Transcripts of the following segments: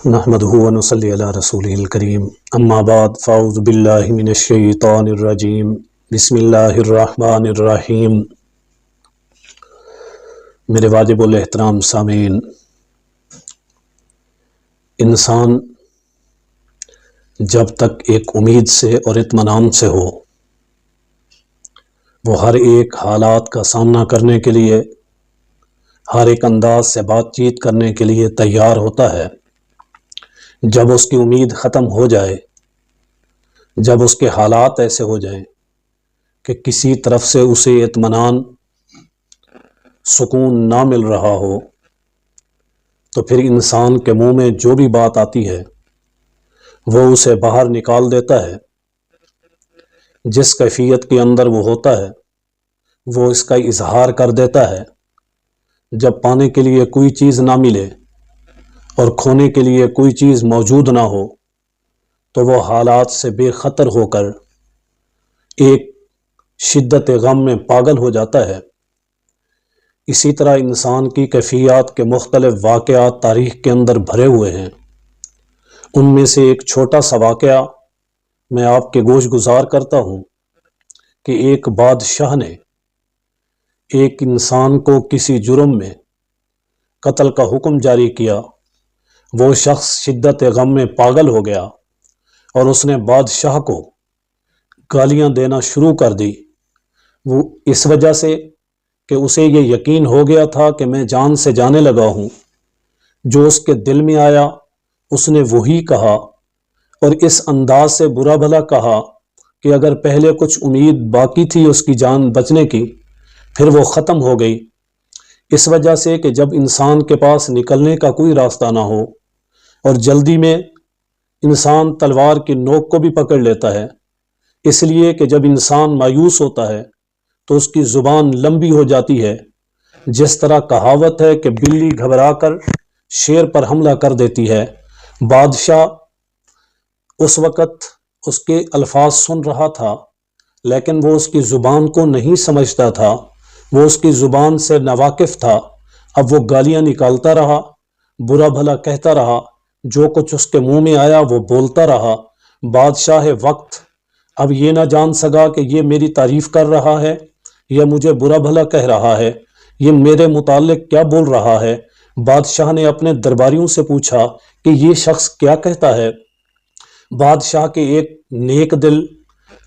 نحمده ونصلي على رسوله الكريم اما بعد فاعوذ باللہ من الشیطان الرجیم بسم اللہ الرحمن الرحیم۔ میرے واجب الاحترام سامعین، انسان جب تک ایک امید سے اور اطمینان سے ہو، وہ ہر ایک حالات کا سامنا کرنے کے لیے، ہر ایک انداز سے بات چیت کرنے کے لیے تیار ہوتا ہے۔ جب اس کی امید ختم ہو جائے، جب اس کے حالات ایسے ہو جائیں کہ کسی طرف سے اسے اطمینان، سکون نہ مل رہا ہو، تو پھر انسان کے منہ میں جو بھی بات آتی ہے وہ اسے باہر نکال دیتا ہے۔ جس کیفیت کے اندر وہ ہوتا ہے وہ اس کا اظہار کر دیتا ہے۔ جب پانے کے لیے کوئی چیز نہ ملے اور کھونے کے لیے کوئی چیز موجود نہ ہو تو وہ حالات سے بے خطر ہو کر ایک شدت غم میں پاگل ہو جاتا ہے۔ اسی طرح انسان کی کیفیات کے مختلف واقعات تاریخ کے اندر بھرے ہوئے ہیں۔ ان میں سے ایک چھوٹا سا واقعہ میں آپ کے گوش گزار کرتا ہوں کہ ایک بادشاہ نے ایک انسان کو کسی جرم میں قتل کا حکم جاری کیا۔ وہ شخص شدت غم میں پاگل ہو گیا اور اس نے بادشاہ کو گالیاں دینا شروع کر دی۔ وہ اس وجہ سے کہ اسے یہ یقین ہو گیا تھا کہ میں جان سے جانے لگا ہوں۔ جو اس کے دل میں آیا اس نے وہی کہا، اور اس انداز سے برا بھلا کہا کہ اگر پہلے کچھ امید باقی تھی اس کی جان بچنے کی، پھر وہ ختم ہو گئی۔ اس وجہ سے کہ جب انسان کے پاس نکلنے کا کوئی راستہ نہ ہو اور جلدی میں انسان تلوار کی نوک کو بھی پکڑ لیتا ہے، اس لیے کہ جب انسان مایوس ہوتا ہے تو اس کی زبان لمبی ہو جاتی ہے۔ جس طرح کہاوت ہے کہ بلی گھبرا کر شیر پر حملہ کر دیتی ہے۔ بادشاہ اس وقت اس کے الفاظ سن رہا تھا لیکن وہ اس کی زبان کو نہیں سمجھتا تھا، وہ اس کی زبان سے ناواقف تھا۔ اب وہ گالیاں نکالتا رہا، برا بھلا کہتا رہا، جو کچھ اس کے منہ میں آیا وہ بولتا رہا۔ بادشاہ وقت اب یہ نہ جان سکا کہ یہ میری تعریف کر رہا ہے یا مجھے برا بھلا کہہ رہا ہے، یہ میرے متعلق کیا بول رہا ہے۔ بادشاہ نے اپنے درباریوں سے پوچھا کہ یہ شخص کیا کہتا ہے۔ بادشاہ کے ایک نیک دل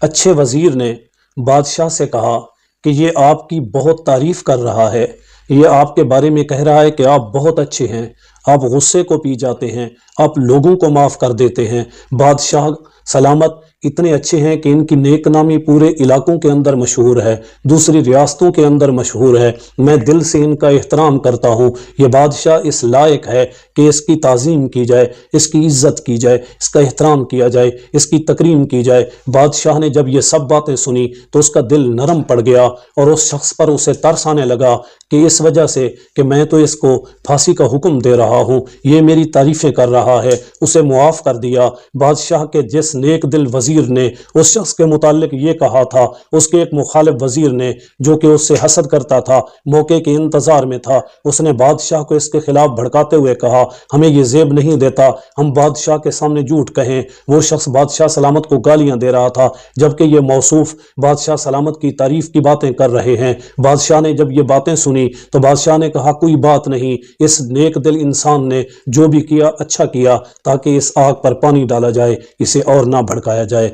اچھے وزیر نے بادشاہ سے کہا کہ یہ آپ کی بہت تعریف کر رہا ہے، یہ آپ کے بارے میں کہہ رہا ہے کہ آپ بہت اچھے ہیں، آپ غصے کو پی جاتے ہیں، آپ لوگوں کو معاف کر دیتے ہیں۔ بادشاہ سلامت اتنے اچھے ہیں کہ ان کی نیک نامی پورے علاقوں کے اندر مشہور ہے، دوسری ریاستوں کے اندر مشہور ہے۔ میں دل سے ان کا احترام کرتا ہوں۔ یہ بادشاہ اس لائق ہے کہ اس کی تعظیم کی جائے، اس کی عزت کی جائے، اس کا احترام کیا جائے، اس کی تکریم کی جائے۔ بادشاہ نے جب یہ سب باتیں سنی تو اس کا دل نرم پڑ گیا اور اس شخص پر اسے ترس آنے لگا کہ اس وجہ سے کہ میں تو اس کو پھانسی کا حکم دے رہا ہوں، یہ میری تعریفیں کر رہا ہے، اسے معاف کر دیا۔ بادشاہ کے جس نیک دل وزیر نے اس شخص کے متعلق یہ کہا تھا، اس کے ایک مخالف وزیر نے جو کہ اس سے حسد کرتا تھا، موقع کے انتظار میں تھا، اس نے بادشاہ کو اس کے خلاف بھڑکاتے ہوئے کہا ہمیں یہ زیب نہیں دیتا ہم بادشاہ کے سامنے جھوٹ کہیں۔ وہ شخص بادشاہ سلامت کو گالیاں دے رہا تھا جبکہ یہ موصوف بادشاہ سلامت کی تعریف کی باتیں کر رہے ہیں۔ بادشاہ نے جب یہ باتیں سنی تو بادشاہ نے کہا کوئی بات نہیں، اس نیک دل انسان نے جو بھی کیا اچھا کیا، تاکہ اس آگ پر پانی ڈالا جائے، اسے اور نہ بھڑکایا جائے۔